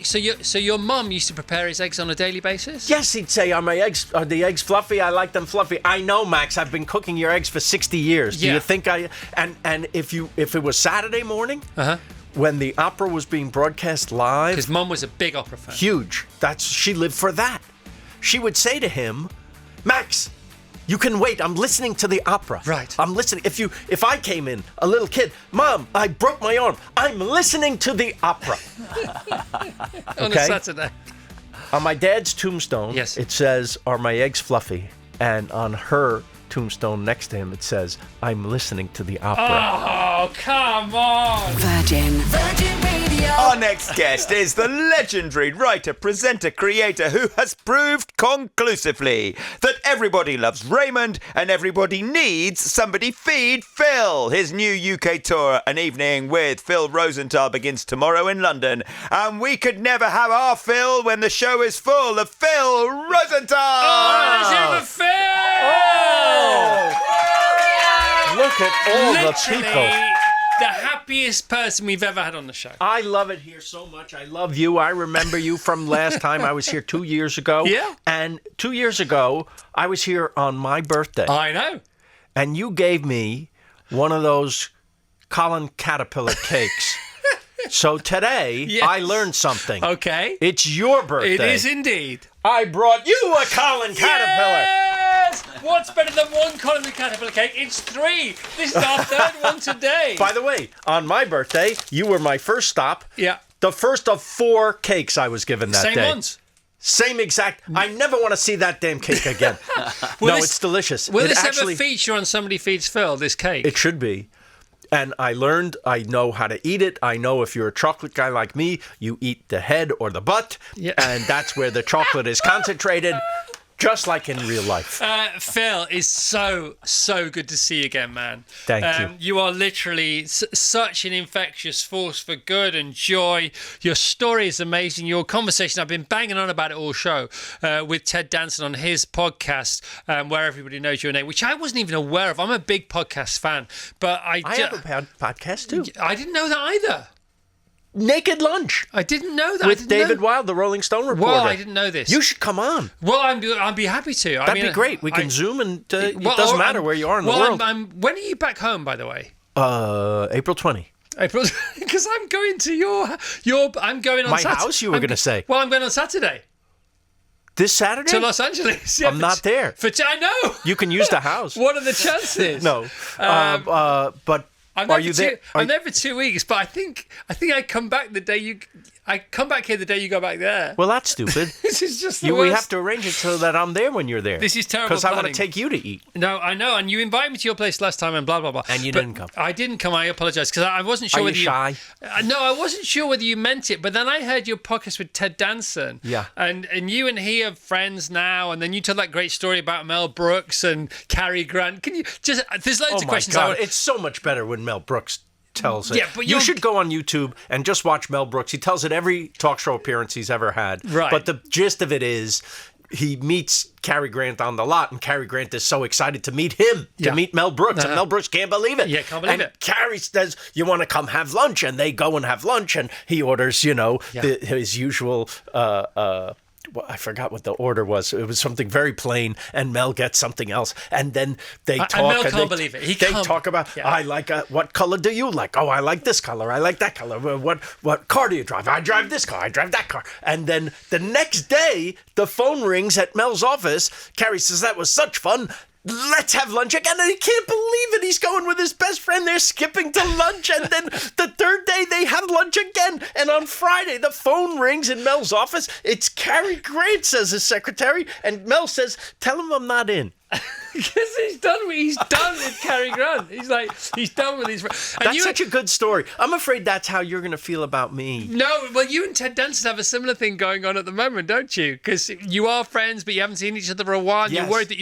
so your mum used to prepare his eggs on a daily basis? Yes, he'd say, are the eggs fluffy? I like them fluffy. I know, Max, I've been cooking your eggs for 60 years. Do you think and if it was Saturday morning, when the opera was being broadcast live. Because Mum was a big opera fan. Huge. She lived for that. She would say to him, Max, you can wait. I'm listening to the opera. Right. I'm listening. If I came in, a little kid, Mom, I broke my arm. I'm listening to the opera. On a Saturday. On my dad's tombstone, yes, it says, are my eggs fluffy? And on her tombstone next to him, it says, I'm listening to the opera. Oh, come on. Virgin Radio. Our next guest is the legendary writer, presenter, creator who has proved conclusively that everybody loves Raymond and everybody needs somebody feed Phil. His new UK tour, An Evening with Phil Rosenthal, begins tomorrow in London. And we could never have our Phil when the show is full of Phil Rosenthal. Oh, let's hear it for Phil. Look at all the people. The happiest person we've ever had on the show. I love it here so much. I love you. I remember you from last time I was here 2 years ago. Yeah. And 2 years ago, I was here on my birthday. I know. And you gave me one of those Colin Caterpillar cakes. So today, I learned something. Okay. It's your birthday. It is indeed. I brought you a Colin Caterpillar. Yes! What's better than one Colin the Caterpillar cake? It's 3. This is our third one today. By the way, on my birthday, you were my first stop. Yeah. The first of 4 cakes I was given that day. Same ones. Same exact. I never want to see that damn cake again. It's delicious. Will this ever feature on Somebody Feeds Phil, this cake? It should be. And I know how to eat it. I know if you're a chocolate guy like me, you eat the head or the butt. Yeah. And that's where the chocolate is concentrated. Just like in real life. Phil, it's so good to see you again, man. Thank you. You are literally such an infectious force for good and joy. Your story is amazing. Your conversation, I've been banging on about it all show, with Ted Danson on his podcast, Where Everybody Knows Your Name, which I wasn't even aware of. I'm a big podcast fan. But I have a podcast too. I didn't know that either. Naked Lunch. I didn't know that. With David Wild, the Rolling Stone reporter. Well, I didn't know this. You should come on. Well, I'd be happy to. That'd be great. We can Zoom and it doesn't matter where you are in the world. When are you back home, by the way? April 20. Because I'm going to I'm going on my house, you were going to say. Well, I'm going on Saturday. This Saturday? To Los Angeles. Yeah, I'm not there. I know. You can use the house. What are the chances? No. But... I'm there for 2 weeks, but I think I come back the day you. I come back here the day you go back there. Well, that's stupid. This is just the worst. We have to arrange it so that I'm there when you're there. This is terrible. Because I want to take you to eat. No, I know, and you invited me to your place last time, and blah blah blah. And you didn't come. I didn't come. I apologise because I wasn't sure whether you shy. No, I wasn't sure whether you meant it. But then I heard your podcast with Ted Danson. Yeah. And you and he are friends now, and then you told that great story about Mel Brooks and Cary Grant. Can you just? There's loads of questions. God. It's so much better when Mel Brooks tells it. Yeah, but you should go on YouTube and just watch Mel Brooks. He tells it every talk show appearance he's ever had. Right. But the gist of it is he meets Cary Grant on the lot, and Cary Grant is so excited to meet him, to meet Mel Brooks, and Mel Brooks can't believe it. Yeah, can't believe it. Cary says, you want to come have lunch? And they go and have lunch, and he orders, his usual... I forgot what the order was. It was something very plain, and Mel gets something else. And then they talk. And Mel can't believe it. They talk about, I like, what color do you like? Oh, I like this color. I like that color. What car do you drive? I drive this car. I drive that car. And then the next day, the phone rings at Mel's office. Cary says, that was such fun. Let's have lunch again. And he can't believe it. He's going with his best friend. They're skipping to lunch. And then the third day they have lunch again. And on Friday, the phone rings in Mel's office. It's Cary Grant, says his secretary. And Mel says, tell him I'm not in. Because he's done with Cary Grant. He's done with his. That's such a good story. I'm afraid that's how you're going to feel about me. No, well, you and Ted Danson have a similar thing going on at the moment, don't you? Because you are friends, but you haven't seen each other for a while. Yes. You're worried that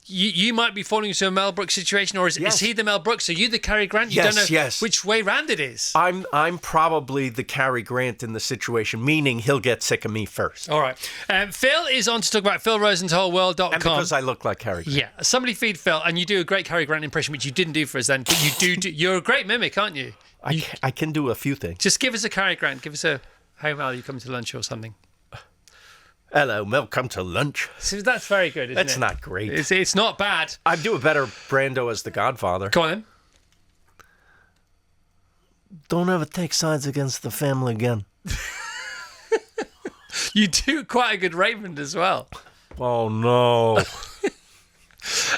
you might be falling into a Mel Brooks situation, or is he the Mel Brooks? Are you the Cary Grant? You don't know which way round it is. I'm probably the Cary Grant in the situation, meaning he'll get sick of me first. All right. Phil is on to talk about philrosenthalworld.com. And because I look like Cary Grant. Yeah. Somebody feed Phil, and you do a great Cary Grant impression, which you didn't do for us then, but you do. You're a great mimic, aren't you? I can do a few things. Just give us a Cary Grant. Give us a... Hey, Mel, you coming to lunch or something? Hello, Mel, come to lunch. So that's very good, isn't it? That's not great. It's not bad. I'd do a better Brando as the Godfather. Go on then. Don't ever take sides against the family again. You do quite a good Raymond as well. Oh, no.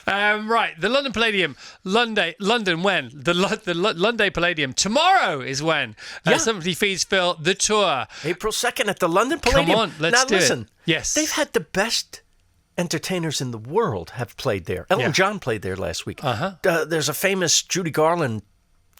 Right, the London Palladium, London when? The London Palladium tomorrow is when? Yeah. Somebody Feeds Phil, the tour. April 2nd at the London Palladium. Come on, let's do listen, it. Yes. They've had the best entertainers in the world have played there. Elton Yeah. John played there last week. Uh-huh. There's a famous Judy Garland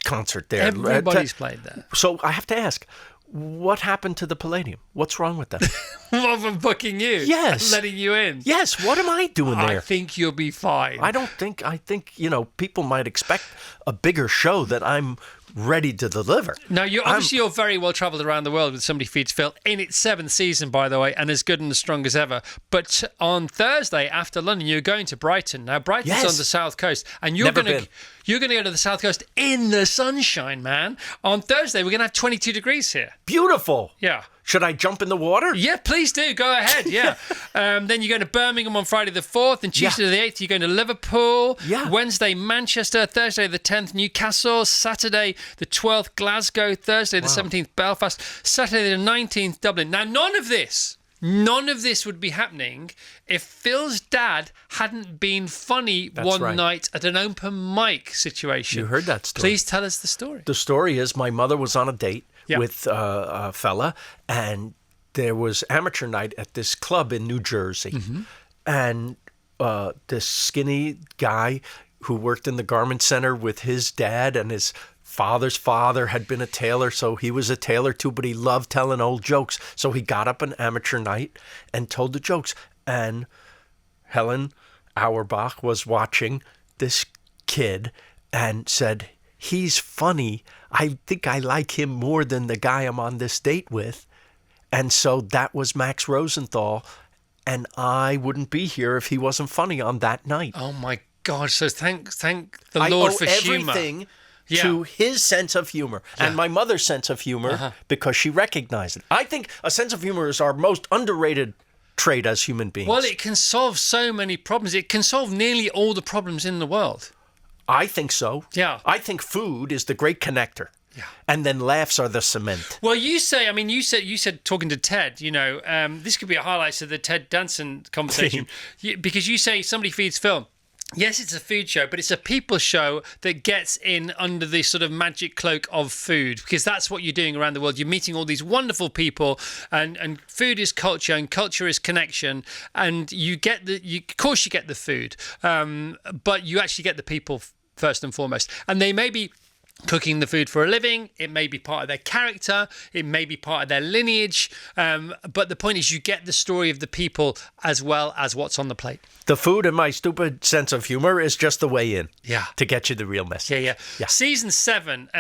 concert there. Everybody's played there. So I have to ask, what happened to the Palladium? What's wrong with that? What, from booking you? Yes. Letting you in? Yes, what am I doing there? I think you'll be fine. I think, people might expect a bigger show that I'm ready to deliver. Now, you're very well travelled around the world with Somebody Feeds Phil in its 7th season, by the way, and as good and as strong as ever. But on Thursday after London, you're going to Brighton. Now, Brighton's Yes. on the south coast, and you're Never going been. to go to the south coast in the sunshine, man. On Thursday, we're going to have 22 degrees here. Beautiful. Yeah. Should I jump in the water? Yeah, please do. Go ahead. Yeah. Then you're going to Birmingham on Friday the 4th, and Tuesday Yeah. the 8th, you're going to Liverpool. Yeah. Wednesday, Manchester. Thursday the 10th, Newcastle. Saturday the 12th, Glasgow. Thursday the 17th, Belfast. Saturday the 19th, Dublin. Now, none of this would be happening if Phil's dad hadn't been funny one right. night at an open mic situation. You heard that story. Please tell us the story. The story is my mother was on a date Yeah. with a fella, and there was amateur night at this club in New Jersey. Mm-hmm. And this skinny guy who worked in the garment center with his dad, and his father's father had been a tailor, so he was a tailor too, but he loved telling old jokes. So he got up an amateur night and told the jokes. And Helen Auerbach was watching this kid and said, "He's funny. I think I like him more than the guy I'm on this date with." And so that was Max Rosenthal, and I wouldn't be here if he wasn't funny on that night. Oh, my God. So thank the I Lord owe for humour. everything Yeah. to his sense of humor and my mother's sense of humor because she recognized it. I think a sense of humor is our most underrated trait as human beings. Well, it can solve so many problems. It can solve nearly all the problems in the world. I think so. Yeah. I think food is the great connector. Yeah. And then laughs are the cement. Well, you said talking to Ted, this could be a highlight of the Ted Danson conversation because you say Somebody Feeds Phil. Yes, it's a food show, but it's a people show that gets in under the sort of magic cloak of food, because that's what you're doing around the world. You're meeting all these wonderful people, and food is culture, and culture is connection, and of course you get the food, but you actually get the people first and foremost, and they may be cooking the food for a living, it may be part of their character, it may be part of their lineage, but the point is you get the story of the people as well as what's on the plate. The food and my stupid sense of humor is just the way in. Yeah. To get you the real message. Yeah. Season 7,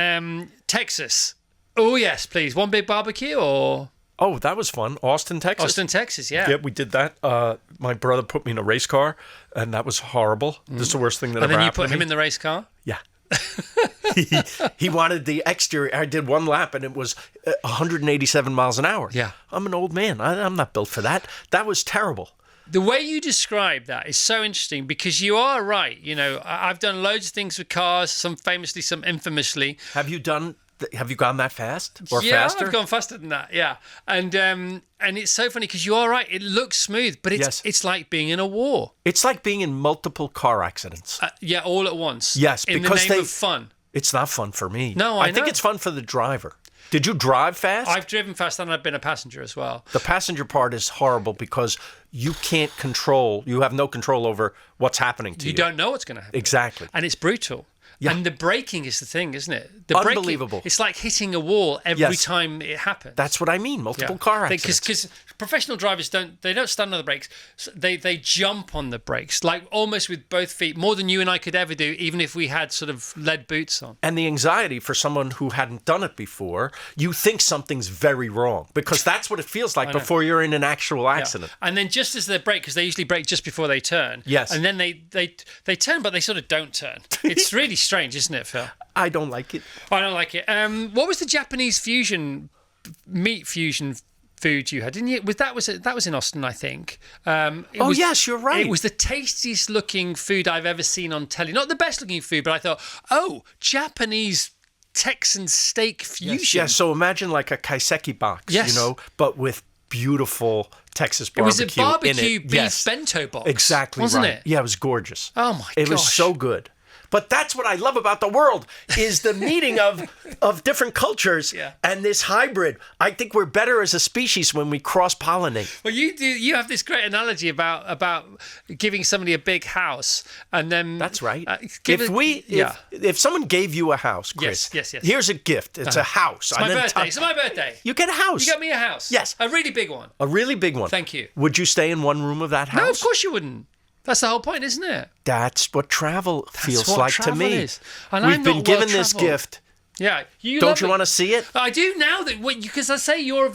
Texas. Oh, yes, please. One big barbecue or... Oh, that was fun. Austin, Texas. Austin, Texas, yeah. Yeah, we did that. My brother put me in a race car, and that was horrible. This is the worst thing that And ever then you happened put to him me. in the race car? Yeah. he wanted the exterior. I did one lap, and it was 187 miles an hour. Yeah. I'm an old man. I'm not built for that. That was terrible. The way you describe that is so interesting because you are right. I've done loads of things with cars, some famously, some infamously. Have you gone that fast or yeah, faster? I've gone faster than that. Yeah, and it's so funny because you are right. It looks smooth, but it's like being in a war. It's like being in multiple car accidents. Yeah, all at once. Yes, in because the name of fun. It's not fun for me. No, I think know. it's fun for the driver. Did you drive fast? I've driven fast and I've been a passenger as well. The passenger part is horrible because you have no control over what's happening to you. You don't know what's going to happen. Exactly. And it's brutal. Yeah. And the braking is the thing, isn't it? Unbelievable. It's like hitting a wall every time it happens. That's what I mean. Multiple car accidents. Because professional drivers don't stand on the brakes. They jump on the brakes, like almost with both feet, more than you and I could ever do, even if we had sort of lead boots on. And the anxiety for someone who hadn't done it before, you think something's very wrong because that's what it feels like before you're in an actual accident. Yeah. And then just as they brake, because they usually brake just before they turn. Yes. And then they turn, but they sort of don't turn. It's really strange, isn't it, Phil? I don't like it. I don't like it. What was the Japanese fusion meat fusion food you had, didn't you? That was in Austin, I think. Yes, you're right. It was the tastiest looking food I've ever seen on telly. Not the best looking food, but I thought, Japanese Texan steak fusion. Yeah, so imagine like a kaiseki box, Yes. but with beautiful Texas It was barbecue a barbecue in it. beef bento box. Exactly, wasn't right. it? Yeah, it was gorgeous. Oh my It was gosh. so good. But that's what I love about the world is the meeting of different cultures and this hybrid. I think we're better as a species when we cross-pollinate. Well, you have this great analogy about giving somebody a big house and then That's right. If someone gave you a house, Chris, Yes. here's a gift. It's a house. It's my birthday. It's my birthday. You get a house. You got me a house. Yes. A really big one. A really big one. Thank you. Would you stay in one room of that house? No, of course you wouldn't. That's the whole point, isn't it? That's what travel feels what like travel to me. is. And We've I'm been not given well this traveled. gift. Yeah, Don't you want to see it? I do now that because I say your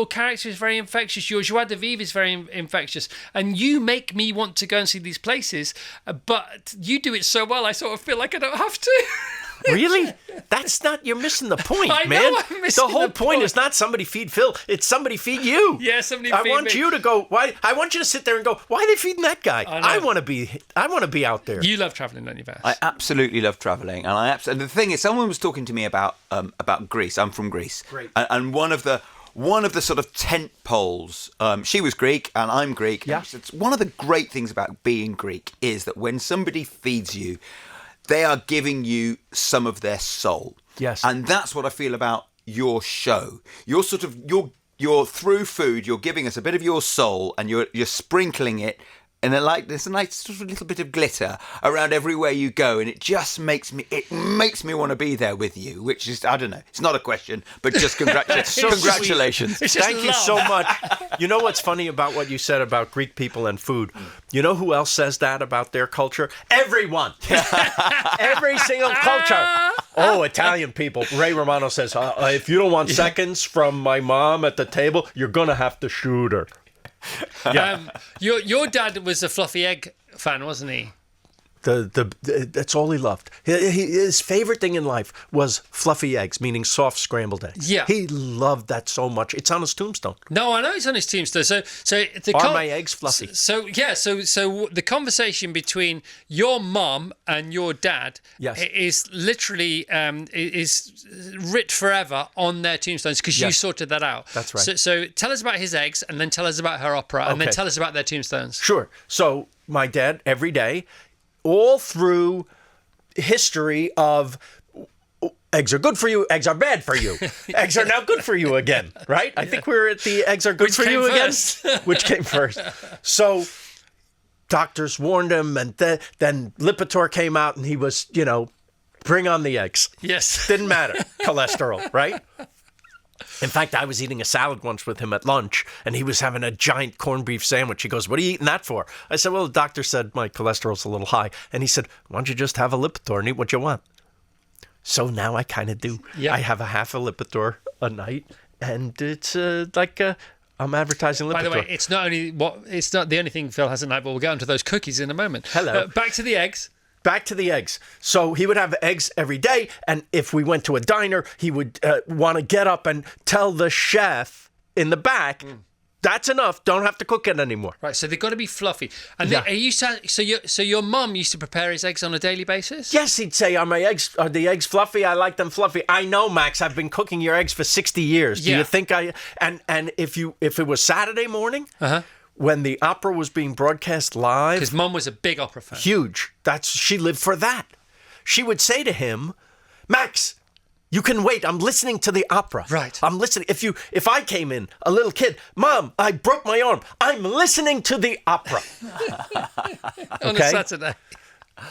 character is very infectious. Your joie de vivre is very infectious, and you make me want to go and see these places. But you do it so well, I sort of feel like I don't have to. Really? You're missing the point, I know man. I'm missing The whole the point point. is not somebody feed Phil, it's somebody feed you. Yeah, somebody I feed want me. you to go, I want you to sit there and go, why are they feeding that guy? I want to be out there. You love traveling, don't you, Vass? I absolutely love travelling, and the thing is, someone was talking to me about Greece. I'm from Greece, Great. And one of the sort of tent poles. She was Greek, and I'm Greek. Yeah. It's one of the great things about being Greek is that when somebody feeds you, they are giving you some of their soul. Yes. And that's what I feel about your show. You're sort of you're through food. You're giving us a bit of your soul, and you're sprinkling it. And there's a nice sort of little bit of glitter around everywhere you go, and it just makes me want to be there with you. Which is, I don't know, it's not a question, but just congratulations. It's just Thank you love. so much. You know what's funny about what you said about Greek people and food? You know who else says that about their culture? Everyone. Every single culture. Oh, Italian people. Ray Romano says, if you don't want seconds from my mom at the table, you're going to have to shoot her. Your dad was a fluffy egg fan, wasn't he? That's all he loved. His favorite thing in life was fluffy eggs, meaning soft scrambled eggs. Yeah. He loved that so much. It's on his tombstone. No, I know it's on his tombstone. So Are my eggs fluffy? So the conversation between your mum and your dad is literally is writ forever on their tombstones because you sorted that out. That's right. So tell us about his eggs, and then tell us about her opera, and then tell us about their tombstones. Sure. So my dad, every day, all through history of eggs are good for you, eggs are bad for you, eggs are now good for you again, right? I think we're at the eggs are good for you again. Which came first? So doctors warned him, and then Lipitor came out, and he was, bring on the eggs. Yes. Didn't matter. Cholesterol, right? In fact, I was eating a salad once with him at lunch, and he was having a giant corned beef sandwich. He goes, "What are you eating that for?" I said, "Well, the doctor said my cholesterol's a little high." And he said, "Why don't you just have a Lipitor and eat what you want?" So now I kind of do. Yeah. I have a half a Lipitor a night, and it's I'm advertising Lipitor. By the way, it's not the only thing Phil has at night, but we'll get onto those cookies in a moment. Hello. Back to the eggs. Back to the eggs. So he would have eggs every day, and if we went to a diner, he would want to get up and tell the chef in the back, "That's enough. Don't have to cook it anymore." Right, so they've got to be fluffy. And Yeah. so your mum used to prepare his eggs on a daily basis? Yes, he'd say, "Are the eggs fluffy? I like them fluffy." I know, Max. I've been cooking your eggs for 60 years. Do Yeah. you think and if it was Saturday morning, when the opera was being broadcast live, Because Mum was a big opera fan. huge. She lived for that. She would say to him, "Max, you can wait. I'm listening to the opera. Right. I'm listening. If I came in, a little kid, Mom, I broke my arm. I'm listening to the opera." On Okay. a Saturday.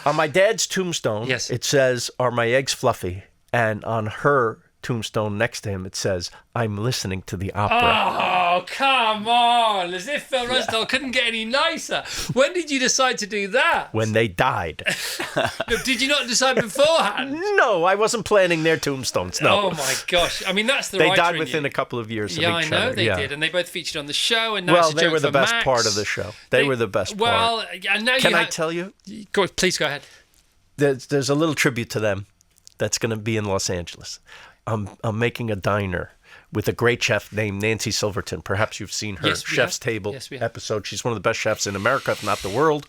On my dad's tombstone, Yes. it says, "Are my eggs fluffy?" And on her tombstone next to him, it says, "I'm listening to the opera." Oh, come on. As if Phil Rosenthal couldn't get any nicer. When did you decide to do that? When they died. Did you not decide beforehand? No, I wasn't planning their tombstones. No. Oh, my gosh. I mean, that's the They writer died in within you. a couple of years of Yeah, I each know other. they Yeah. did. And they both featured on the show. And now Well, it's a they joke were the for best Max. part of the show. They were the best part. Well, and now Can I tell you? Please go ahead. There's a little tribute to them that's going to be in Los Angeles. I'm making a diner with a great chef named Nancy Silverton. Perhaps you've seen her Yes, we Chef's have. Table Yes, we have. episode. She's one of the best chefs in America, if not the world.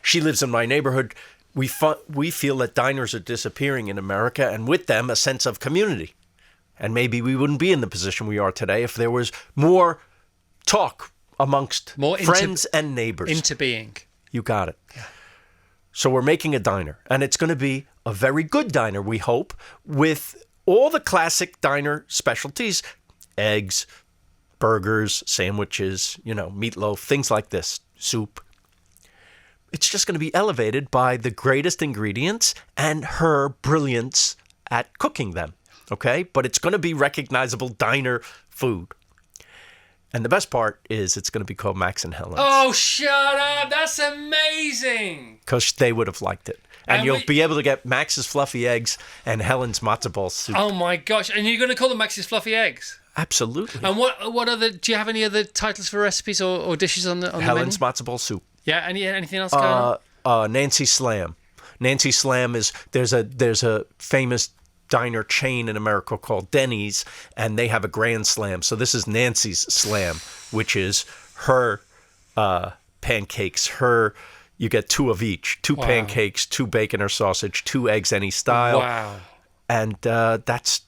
She lives in my neighborhood. We feel that diners are disappearing in America, and with them, a sense of community. And maybe we wouldn't be in the position we are today if there was more talk amongst friends and neighbors. Into being. You got it. Yeah. So we're making a diner, and it's going to be a very good diner, we hope, with all the classic diner specialties: eggs, burgers, sandwiches, meatloaf, things like this, soup. It's just going to be elevated by the greatest ingredients and her brilliance at cooking them, okay? But it's going to be recognizable diner food. And the best part is it's going to be called Max and Helen's. Oh, shut up. That's amazing. Because they would have liked it. And you'll be able to get Max's fluffy eggs and Helen's matzo ball soup. Oh, my gosh. And you're going to call them Max's Fluffy Eggs? Absolutely. And what other, do you have any other titles for recipes or dishes on the Helen's menu? matzo ball soup. Yeah, anything else going on? Nancy Slam. Nancy Slam is, there's a famous diner chain in America called Denny's, and they have a Grand Slam. So this is Nancy's Slam, which is her pancakes. You get 2 of each: 2 pancakes, 2 bacon or sausage, 2 eggs any style. Wow. And that's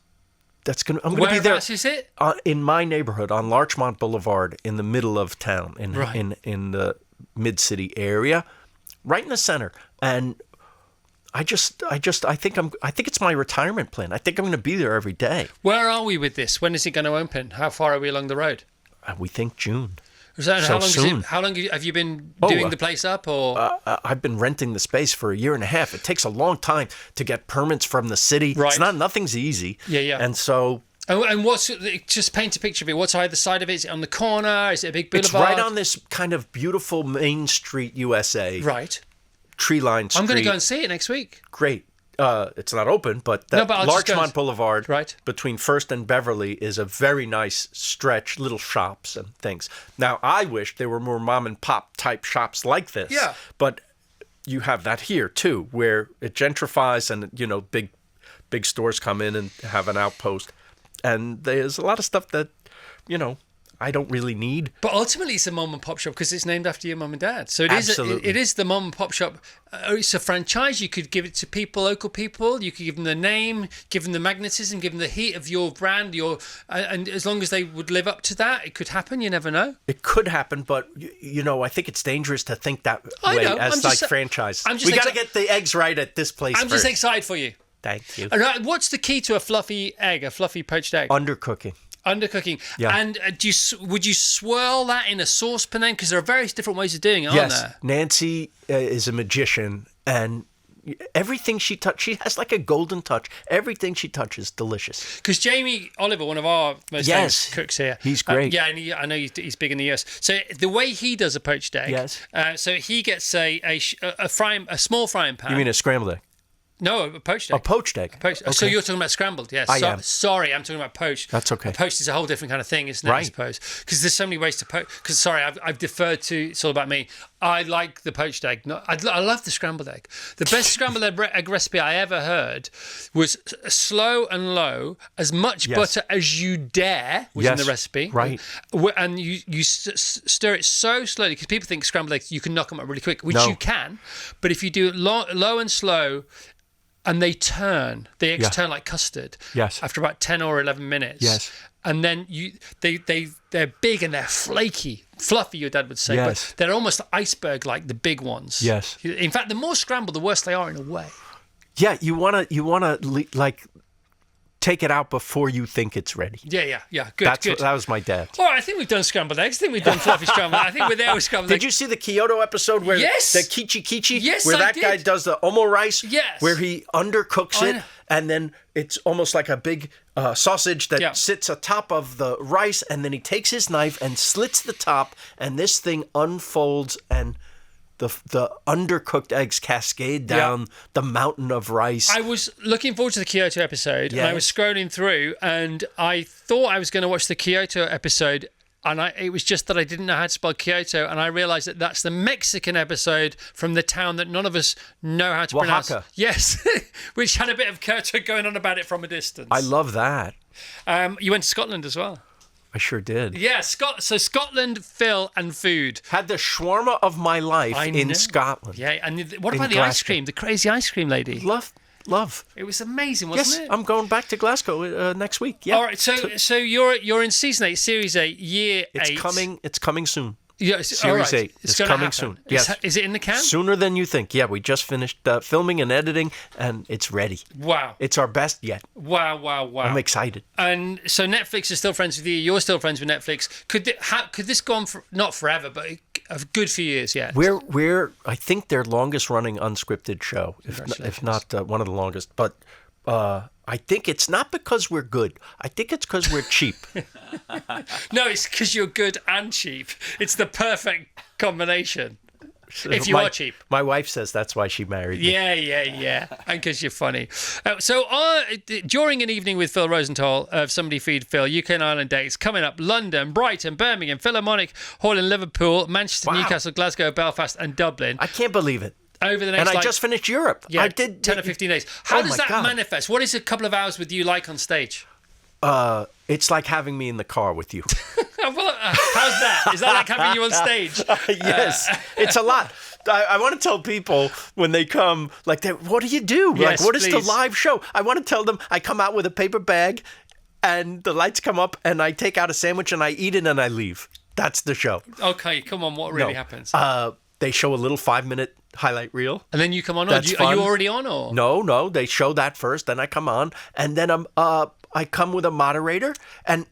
gonna. I'm gonna be there. Whereabouts is it? In my neighborhood on Larchmont Boulevard, in the middle of town, in the mid-city area, right in the center. And I think it's my retirement plan. I think I'm going to be there every day. Where are we with this? When is it going to open? How far are we along the road? We think June. How long have you been doing the place up? Or I've been renting the space for a year and a half. It takes a long time to get permits from the city. Right. It's nothing's easy. Yeah. And so. And just paint a picture of it. What's either side of it? Is it on the corner? Is it a big boulevard? It's right on this kind of beautiful Main Street, USA. Right. Tree-lined street. I'm going to go and see it next week. Great. It's not open, but Larchmont Boulevard between First and Beverly is a very nice stretch, little shops and things. Now, I wish there were more mom and pop type shops like this. Yeah. But you have that here too, where it gentrifies and big stores come in and have an outpost. And there's a lot of stuff that, I don't really need. But ultimately, it's a mom and pop shop because it's named after your mum and dad. So it is the mom and pop shop. It's a franchise. You could give it to people, local people. You could give them the name, give them the magnetism, give them the heat of your brand. And as long as they would live up to that, it could happen. You never know. It could happen, but I think it's dangerous to think that way as franchise. We got to get the eggs right at this place. I'm just excited for you. Thank you. And what's the key to a fluffy egg, a fluffy poached egg? Undercooking. Yeah. And would you swirl that in a saucepan then? Because there are various different ways of doing it, aren't there? Nancy is a magician, and everything she touches, she has like a golden touch. Everything she touches, delicious. Because Jamie Oliver, one of our most famous cooks here, he's great. And I know he's big in the US. So the way he does a poached egg, so he gets a small frying pan. You mean a scrambled egg? No, a poached egg. A poached egg. Okay. So you're talking about scrambled, yes. I am. Sorry, I'm talking about poached. That's okay. Poached is a whole different kind of thing, isn't it, I suppose? Because there's so many ways to poach. Because, I've deferred to, it's all about me. I like the poached egg. I love the scrambled egg. The best scrambled egg recipe I ever heard was slow and low, as much butter as you dare was in the recipe. Right. And you stir it so slowly, because people think scrambled eggs, you can knock them up really quick, which you can. But if you do it low and slow, and the eggs turn like custard. Yes. After about 10 or 11 minutes. Yes. And then they're big and they're flaky, fluffy, your dad would say. Yes. But they're almost iceberg-like, the big ones. Yes. In fact, the more scrambled, the worse they are in a way. Yeah, you wanna like take it out before you think it's ready. Yeah. Good. That was my dad. All right, I think we've done scrambled eggs. I think we've done fluffy scrambled. I think we're there with scrambled eggs. Did you see the Kyoto episode where the Kichi Kichi? Yes, where I that guy does the omo rice? Yes. Where he undercooks it, and then it's almost like a big sausage that sits atop of the rice, and then he takes his knife and slits the top, and this thing unfolds, and the undercooked eggs cascade down the mountain of rice. I was looking forward to the Kyoto episode, and I was scrolling through, and I thought I was going to watch the Kyoto episode it was just that I didn't know how to spell Kyoto, and I realized that that's the Mexican episode from the town that none of us know how to pronounce. Oaxaca. Yes, which had a bit of Kyoto going on about it from a distance. I love that. You went to Scotland as well. I sure did. Yeah, so Scotland, Phil, and food. Had the shawarma of my life in Scotland. Yeah, and what In about the ice Glasgow. cream? The crazy ice cream lady. Love. It was amazing, wasn't Yes, it? I'm going back to Glasgow next week. Yeah. All right, so you're in season 8, series 8, year 8. It's coming soon. Yeah, Series 8 is gonna coming happen. soon. Yes. Is it in the can? Sooner than you think. Yeah, we just finished filming and editing, and it's ready. Wow. It's our best yet. Wow. I'm excited. And so Netflix is still friends with you. You're still friends with Netflix. Could this go on for, not forever, but a good few years yet? We're I think their longest running unscripted show, if not one of the longest. But I think it's not because we're good. I think it's because we're cheap. No, it's because you're good and cheap. It's the perfect combination. If you are cheap. My wife says that's why she married me. Yeah. And because you're funny. During an evening with Phil Rosenthal of Somebody Feed Phil, UK and Ireland dates coming up: London, Brighton, Birmingham, Philharmonic Hall in Liverpool, Manchester, Wow. Newcastle, Glasgow, Belfast, and Dublin. I can't believe it. Over the next, And I just finished Europe. Yeah, I did 10 or 15 days. How Oh does my that God. manifest? What is a couple of hours with you like on stage? It's like having me in the car with you. How's that? Is that like having you on stage? Yes, it's a lot. I want to tell people when they come, like, what do you do? Yes, like, what is the please. live show? I want to tell them I come out with a paper bag and the lights come up and I take out a sandwich and I eat it and I leave. That's the show. Okay, come on. What really No. happens? They show a little 5-minute highlight reel. And then you come on. That's Are you fun. already on? Or No, they show that first, then I come on, and then I come with a moderator, and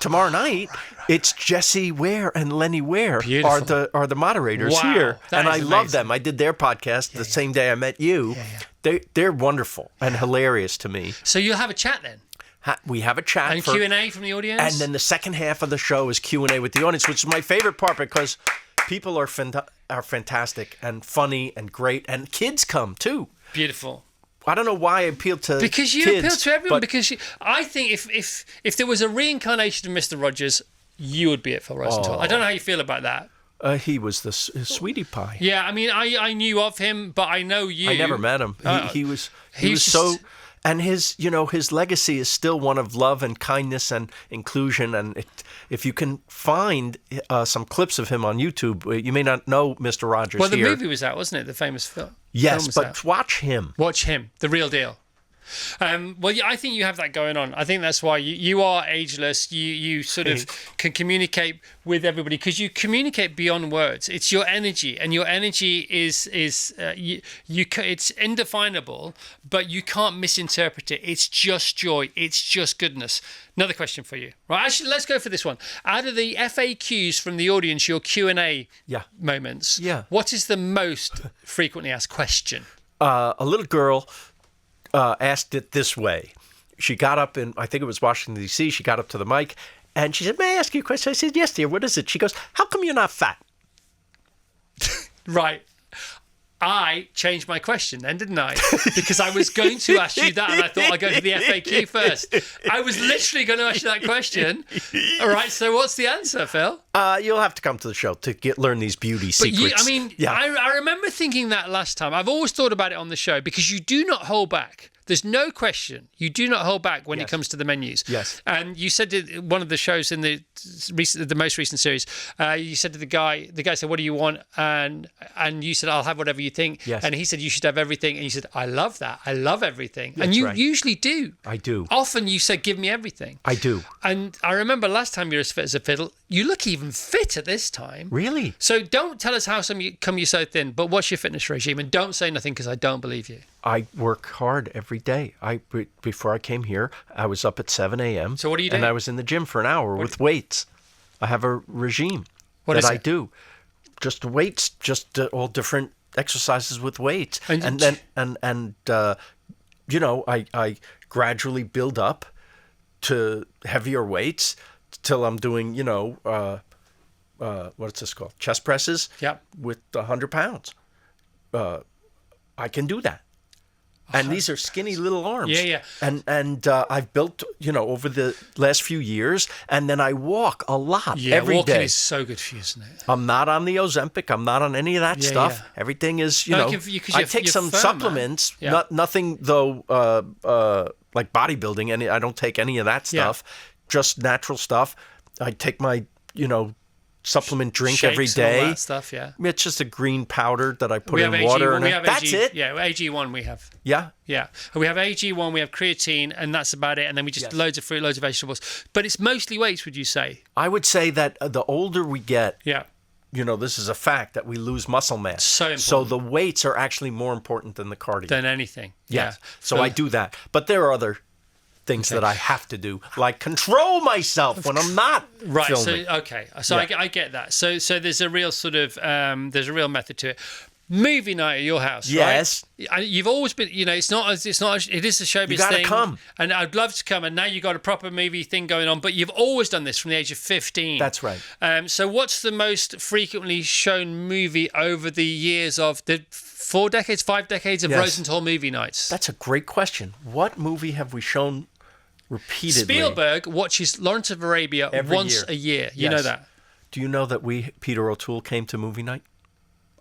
tomorrow night it's Jesse Ware and Lenny Ware Beautiful. are the moderators Wow, here, that and I is love amazing. them. I did their podcast the same day I met you. They're wonderful and hilarious to me. So you'll have a chat then, We have a chat and for, Q&A from the audience. and then the second half of the show is Q&A with the audience, which is my favorite part because people are fantastic and funny and great, and kids come too. Beautiful. I don't know why I appeal to Because you kids, appeal to everyone. but- Because I think if there was a reincarnation of Mr. Rogers, you would be at Phil Rosenthal. I don't know how you feel about that. He was the sweetie pie. Yeah, I mean, I knew of him, but I know you. I never met him. He was he's so, just- and his legacy is still one of love and kindness and inclusion. And if you can find some clips of him on YouTube, you may not know Mr. Rogers Well, the here. movie was out, wasn't it? The famous film. Yes, film was but out. watch him. Watch him, the real deal. Well, yeah, I think you have that going on. I think that's why you are ageless. You sort of can communicate with everybody because you communicate beyond words. It's your energy, and your energy is it's indefinable, but you can't misinterpret it. It's just joy. It's just goodness. Another question for you, right? Actually, let's go for this one. Out of the FAQs from the audience, your Q&A moments, what is the most frequently asked question? A little girl asked it this way. She got up in, I think it was Washington, D.C. She got up to the mic and she said, "May I ask you a question?" I said, "Yes, dear. What is it?" She goes, "How come you're not fat?" Right. I changed my question then, didn't I? Because I was going to ask you that, and I thought I'd go to the FAQ first. I was literally going to ask you that question. All right, so what's the answer, Phil? You'll have to come to the show to learn these beauty secrets. I remember thinking that last time. I've always thought about it on the show because you do not hold back. There's no question. You do not hold back when it comes to the menus. Yes. And you said to one of the shows in the most recent series, you said to the guy said, "What do you want?" And you said, "I'll have whatever you think." Yes. And he said, "You should have everything." And you said, "I love that. I love everything." That's and you right. usually do. I do. Often you say, "Give me everything." I do. And I remember last time you were as fit as a fiddle. You look even fitter this time. Really? So don't tell us how come you're so thin, but what's your fitness regime? And don't say nothing because I don't believe you. I work hard every day. Before I came here, I was up at 7 a.m. So what do you do? And I was in the gym for an hour with weights. I have a regime What that is I it? do. Just weights, just all different exercises with weights. And I gradually build up to heavier weights till I'm doing, what's this called? Chest presses Yep. with 100 pounds. I can do that. And these are skinny little arms. Yeah. And I've built, over the last few years, and then I walk a lot every walking day. is so good for you, isn't it? I'm not on the Ozempic. I'm not on any of that stuff. Yeah. Everything is, No, I take you're some firm, supplements. man. Yeah. Nothing though, like bodybuilding. I don't take any of that stuff. Just natural stuff. I take my, supplement drink Shakes every and day. all that stuff, yeah. It's just a green powder that I put We in have water. AG1, we have That's it. Yeah, AG1 we have. Yeah. Yeah. We have AG1, we have creatine, and that's about it. And then we just loads of fruit, loads of vegetables. But it's mostly weights, would you say? I would say that the older we get, Yeah. this is a fact that we lose muscle mass. So important. So the weights are actually more important than the cardio. Than anything. Yes. Yeah. So I do that. But there are other things that I have to do, like control myself when I'm not filming. So I get that. So there's a real sort of there's a real method to it. Movie night at your house, Yes. right? You've always been, it is a showbiz You gotta thing. come. And I'd love to come. And now you've got a proper movie thing going on. But you've always done this from the age of 15. That's right. So what's the most frequently shown movie over the years of the 5 decades of Yes. Rosenthal movie nights? That's a great question. What movie have we shown repeatedly? Spielberg watches Lawrence of Arabia Every once year. a year. You Yes. know that? Do you know that Peter O'Toole came to movie night?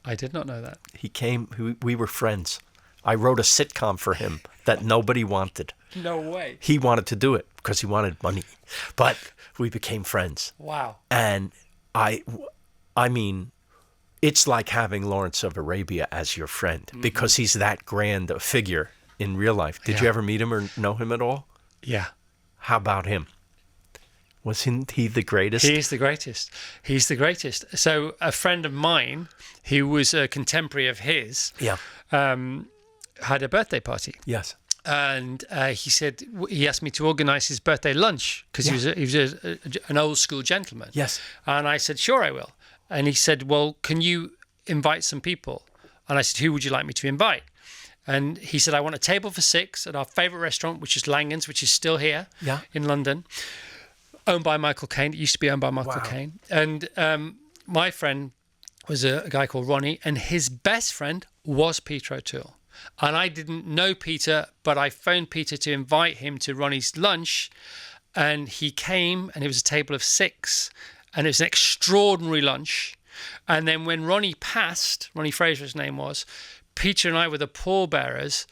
I did not know that. He came. We were friends. I wrote a sitcom for him that nobody wanted. No way. He wanted to do it because he wanted money, but we became friends. Wow. And I mean, it's like having Lawrence of Arabia as your friend because he's that grand a figure in real life. Did you ever meet him or know him at all? Yeah. How about him? Wasn't he the greatest? He is the greatest. He's the greatest. So a friend of mine, who was a contemporary of his, Yeah. had a birthday party. Yes. And he asked me to organise his birthday lunch because he was an old school gentleman. Yes. And I said, sure, I will. And he said, well, can you invite some people? And I said, who would you like me to invite? And he said, I want a table for 6 at our favourite restaurant, which is Langan's, which is still here in London, owned by Michael Caine. It used to be owned by Michael Caine. And my friend was a guy called Ronnie, and his best friend was Peter O'Toole. And I didn't know Peter, but I phoned Peter to invite him to Ronnie's lunch. And he came, and it was a table of 6. And it was an extraordinary lunch. And then when Ronnie passed, Ronnie Fraser, his name was, Peter and I were the pallbearers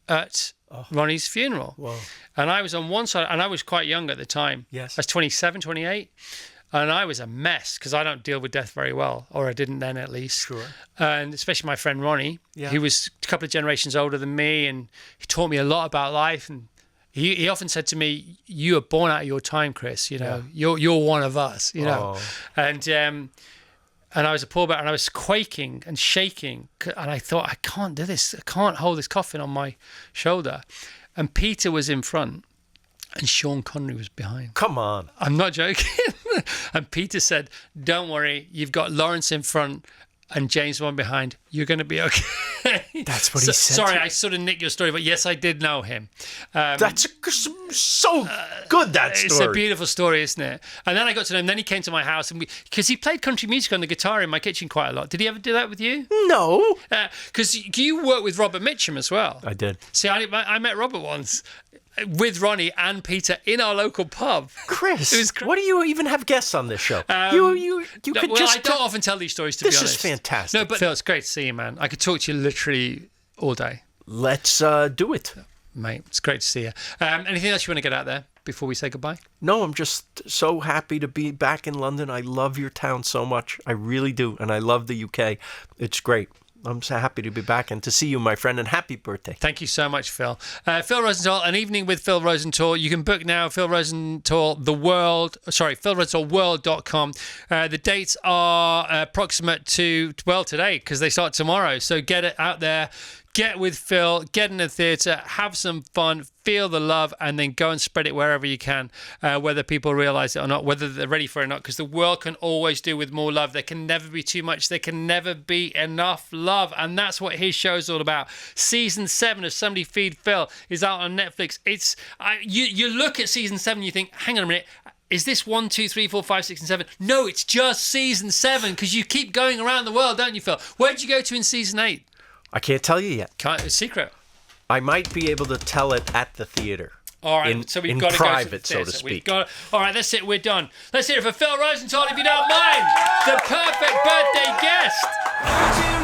at Ronnie's funeral. Whoa. And I was on one side, and I was quite young at the time. Yes. I was 27, 28. And I was a mess because I don't deal with death very well, or I didn't then at least. Sure. And especially my friend Ronnie, Yeah. who was a couple of generations older than me, and he taught me a lot about life. And he often said to me, "You are born out of your time, Chris. You're one of us. You know." Oh. And I was a pallbearer, and I was quaking and shaking, and I thought, I can't do this. I can't hold this coffin on my shoulder. And Peter was in front, and Sean Connery was behind. Come on. I'm not joking. And Peter said, don't worry, you've got Lawrence in front and James Bond behind. You're going to be okay. That's what he said. Sorry, I sort of nicked your story, but yes, I did know him. That's so good, that story. It's a beautiful story, isn't it? And then I got to know him. Then he came to my house, and because he played country music on the guitar in my kitchen quite a lot. Did he ever do that with you? No. Because you work with Robert Mitchum as well. I did. See, I met Robert once with Ronnie and Peter in our local pub. Chris, It was what do you even have guests on this show? You could just... I don't often tell these stories, to be honest. This is fantastic. No, but Phil, it's great to see you, man. I could talk to you literally all day. Let's do it. Mate, it's great to see you. Anything else you want to get out there before we say goodbye? No, I'm just so happy to be back in London. I love your town so much. I really do. And I love the UK. It's great. I'm so happy to be back and to see you, my friend, and happy birthday. Thank you so much, Phil. Phil Rosenthal, An Evening with Phil Rosenthal. You can book now, Phil Rosenthal, philrosenthal.com. The dates are approximate to, today, because they start tomorrow. So get it out there. Get with Phil, get in the theatre, have some fun, feel the love, and then go and spread it wherever you can, whether people realise it or not, whether they're ready for it or not, because the world can always do with more love. There can never be too much. There can never be enough love, and that's what his show's all about. Season 7 of Somebody Feed Phil is out on Netflix. You look at Season 7 and you think, hang on a minute, is this 1, 2, 3, 4, 5, 6, and 7? No, it's just Season 7, because you keep going around the world, don't you, Phil? Where'd you go to in Season 8? I can't tell you yet. It's a secret. I might be able to tell it at the theater. All right, so we've in got to private, go to the so to theatre. speak. All right, that's it. We're done. Let's hear it for Phil Rosenthal, if you don't mind. The perfect birthday guest.